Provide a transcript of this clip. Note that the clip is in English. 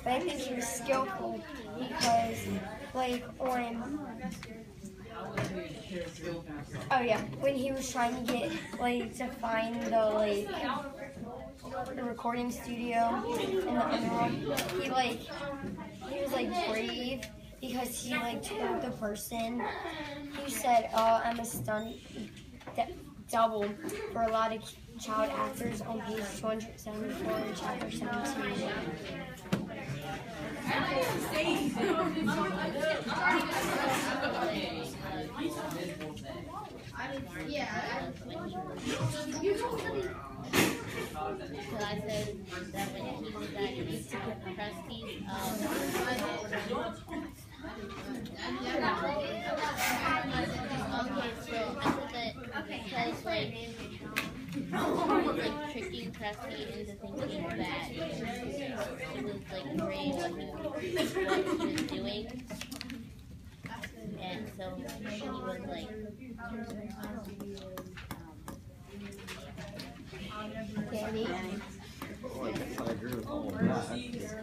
but I think he was skillful because, like, when he was trying to get, like, to find the recording studio in the underworld, he was, like, brave because he, like, told the person, he said, I'm a stunt double for a lot of child actors on page 274 in chapter 17. So I said that when he was at Krusty's, okay, so I said that because he was like tricking Krusty into thinking that he was like great what he was doing, and so he was like Danny. Well, I guess I agree with all of that because